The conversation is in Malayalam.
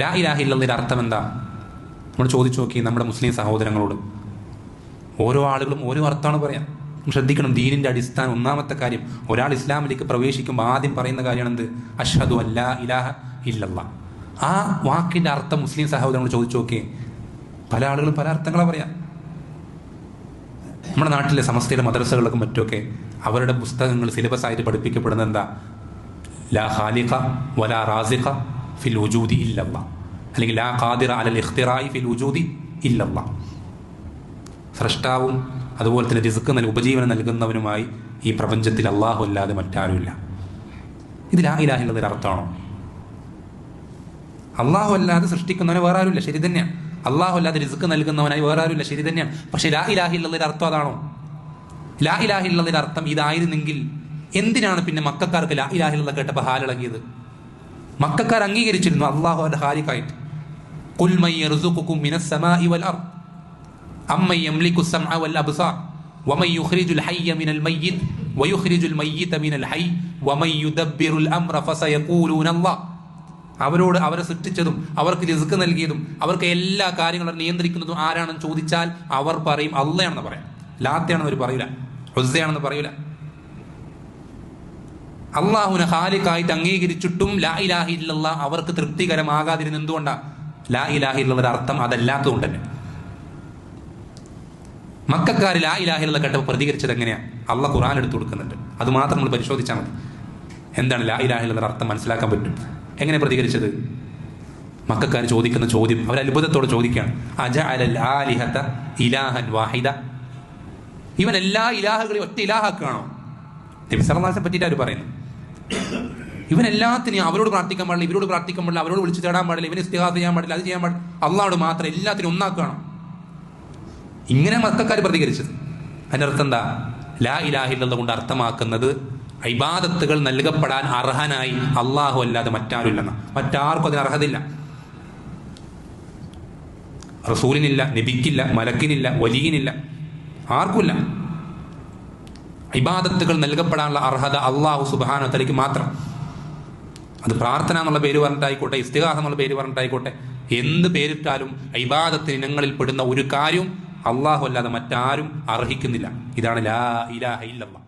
ലാ ഇലാഹ ഇല്ലല്ലയുടെ അർത്ഥം എന്താ? നമ്മൾ ചോദിച്ചു നോക്കി നമ്മുടെ മുസ്ലിം സഹോദരങ്ങളോട്. ഓരോ ആളുകളും ഓരോ അർത്ഥമാണ് പറയാം. ശ്രദ്ധിക്കണം. ദീനിൻ്റെ അടിസ്ഥാനം, ഒന്നാമത്തെ കാര്യം, ഒരാൾ ഇസ്ലാമിലേക്ക് പ്രവേശിക്കുമ്പോൾ ആദ്യം പറയുന്ന കാര്യമാണ് എന്ത്? അഷ്ഹദു അല്ലാ ഇലാഹ ഇല്ലല്ലാഹ്. ആ വാക്കിൻ്റെ അർത്ഥം മുസ്ലിം സഹോദരങ്ങൾ ചോദിച്ചു നോക്കിയേ. പല ആളുകളും പല അർത്ഥങ്ങളാണ് പറയാം. നമ്മുടെ നാട്ടിലെ സമസ്തയുടെ മദ്രസകൾക്കും മറ്റുമൊക്കെ അവരുടെ പുസ്തകങ്ങൾ സിലബസ് ആയിട്ട് പഠിപ്പിക്കപ്പെടുന്നത് എന്താ? ലാ ഖാലിഖ വലാ റാസിഖ ഫിൽ വുജൂദി ഇല്ലല്ലാഹ്, അല്ലെങ്കിൽ ലാ ഖാദിറ അലൽ ഇഖ്തിറാഇ ഫിൽ വുജൂദി ഇല്ലല്ലാഹ്. സ്രഷ്ടാവും അതുപോലെ തന്നെ റിസ്ക് ഉപജീവനം നൽകുന്നവനുമായി ഈ പ്രപഞ്ചത്തിൽ അള്ളാഹു അല്ലാതെ മറ്റാരുമില്ല. ഇത് ലാ ഇലാഹ ഇല്ലല്ലയുടെ അർത്ഥമാണോ? അള്ളാഹു അല്ലാതെ സൃഷ്ടിക്കുന്നവനെ വേറെ ആരുമില്ല, ശരി തന്നെയാണ്. അള്ളാഹു അല്ലാതെ റിസ്ക് നൽകുന്നവനായി വേറെ ആരുമില്ല, ശരി തന്നെയാണ്. പക്ഷെ ലാ ഇലാഹ ഇല്ലല്ലയുടെ അർത്ഥം അതാണോ? ലാ ഇലാഹ ഇല്ലല്ലയുടെ അർത്ഥം ഇതായിരുന്നെങ്കിൽ എന്തിനാണ് പിന്നെ മക്കക്കാർക്ക് ലാ ഇലാഹ ഇല്ലല്ലാഹ് കേട്ടപ്പോൾ ഹാലിളകിയത്? മക്കക്കാർ അംഗീകരിച്ചിരുന്നു അള്ളാഹു അല്ലാഹു ഖാലിഖായിട്ട്. ഖുൽ മൻ യർസുഖുകും മിനസ് സമാഇ വൽ അർദ് അമ്മൻ യംലികു അസ്സമഅ വൽ അബ്സാർ വമൻ യുഖ്രിജുൽ ഹയ്യ മിനൽ മയ്യിത് വയുഖ്രിജുൽ മയ്യിത മിനൽ ഹയ്യ് വമൻ യുദബ്ബിറുൽ അംറ ഫസയഖൂലൂന അല്ലാഹ്. അവരോട് അവരെ സൃഷ്ടിച്ചതും അവർക്ക് റിസ്ക് നൽകിയതും അവർക്ക് എല്ലാ കാര്യങ്ങളും നിയന്ത്രിക്കുന്നതും ആരാണെന്ന് ചോദിച്ചാൽ അവർ പറയും അള്ളയാണെന്ന് പറയാം. ലാത്തയാണെന്ന് അവർ പറയില്ല, ഉസ്സയാണെന്ന് പറയില്ല. അള്ളാഹുവിനെ ഖാലിഖായിട്ട് അംഗീകരിച്ചിട്ടും ലാ ഇലാഹ ഇല്ലല്ലാഹ് അവർക്ക് തൃപ്തികരമാകാതിരുന്ന എന്തുകൊണ്ടാണ്? ലാ ഇലാഹ ഇല്ലല്ലയുടെ അർത്ഥം അതല്ലാത്തതുകൊണ്ട് തന്നെ. മക്കക്കാർ ലാ ഇലാഹ ഇല്ലല്ലാഹ് കേട്ടപ്പോൾ പ്രതികരിച്ചത് എങ്ങനെയാണ്? അള്ളാഹ് ഖുർആൻ എടുത്തു കൊടുക്കുന്നുണ്ട്, അത് മാത്രം നമ്മൾ പരിശോധിച്ചാൽ മതി. എന്താണ് ലാ ഇലാഹ ഇല്ലല്ലയുടെ അർത്ഥം മനസ്സിലാക്കാൻ പറ്റും. എങ്ങനെ പ്രതികരിച്ചത്? മക്കക്കാർ ചോദിക്കുന്ന ചോദ്യം അവർ അത്ഭുതത്തോടെ ചോദിക്കുകയാണ്. അജഅലൽ ആലിഹത ഇലാഹൻ വാഹിദ, ഇവൻ എല്ലാ ഇലാഹുകളെയും ഒറ്റ ഇലാഹാക്കുകയാണോ? നബി സല്ലല്ലാഹു അലൈഹി വസല്ലം പറ്റിയിട്ട് അവർ പറയുന്നു, ഇവൻ എല്ലാത്തിനെയും അവരോട് പ്രാർത്ഥിക്കാൻ പാടില്ല, ഇവരോട് പ്രാർത്ഥിക്കാൻ പാടില്ല, അവരോട് വിളിച്ചു തേടാൻ പാടില്ല, ഇവന് ഇസ്തിഗാസ ചെയ്യാൻ പാടില്ല, അത് ചെയ്യാൻ പാടില്ല, അള്ളാഹോട് മാത്രം എല്ലാത്തിനും ഒന്നാക്കുകയാണോ? ഇങ്ങനെ മക്കക്കാർ പ്രതികരിച്ചത്. അതിൻ്റെ അർത്ഥം എന്താ? ലാ ഇലാഹ ഇല്ലല്ലാഹ് കൊണ്ട് അർത്ഥമാക്കുന്നത് ഇബാദത്തുകൾ നൽകപ്പെടാൻ അർഹനായി അള്ളാഹു അല്ലാതെ മറ്റാരുമില്ലെന്ന. മറ്റാർക്കും അതിന് അർഹതയില്ല. റസൂലിനില്ല, നബിക്കില്ല, മലക്കിനില്ല, വലിയനില്ല, ആർക്കുമില്ല. ഇബാദത്തുകൾ നൽകപ്പെടാനുള്ള അർഹത അള്ളാഹു സുബ്ഹാനഹു വ തആലയ്ക്ക് മാത്രം. അത് പ്രാർത്ഥന എന്നുള്ള പേര് പറഞ്ഞിട്ടായിക്കോട്ടെ, ഇസ്തിഗാസ എന്നുള്ള പേര് പറഞ്ഞിട്ടായിക്കോട്ടെ, എന്ത് പേരിട്ടാലും ഇബാദത്തിന് ഇനങ്ങളിൽ പെടുന്ന ഒരു കാര്യവും അള്ളാഹു അല്ലാതെ മറ്റാരും അർഹിക്കുന്നില്ല. ഇതാണ് ലാ ഇലാഹ ഇല്ലല്ലാഹ്.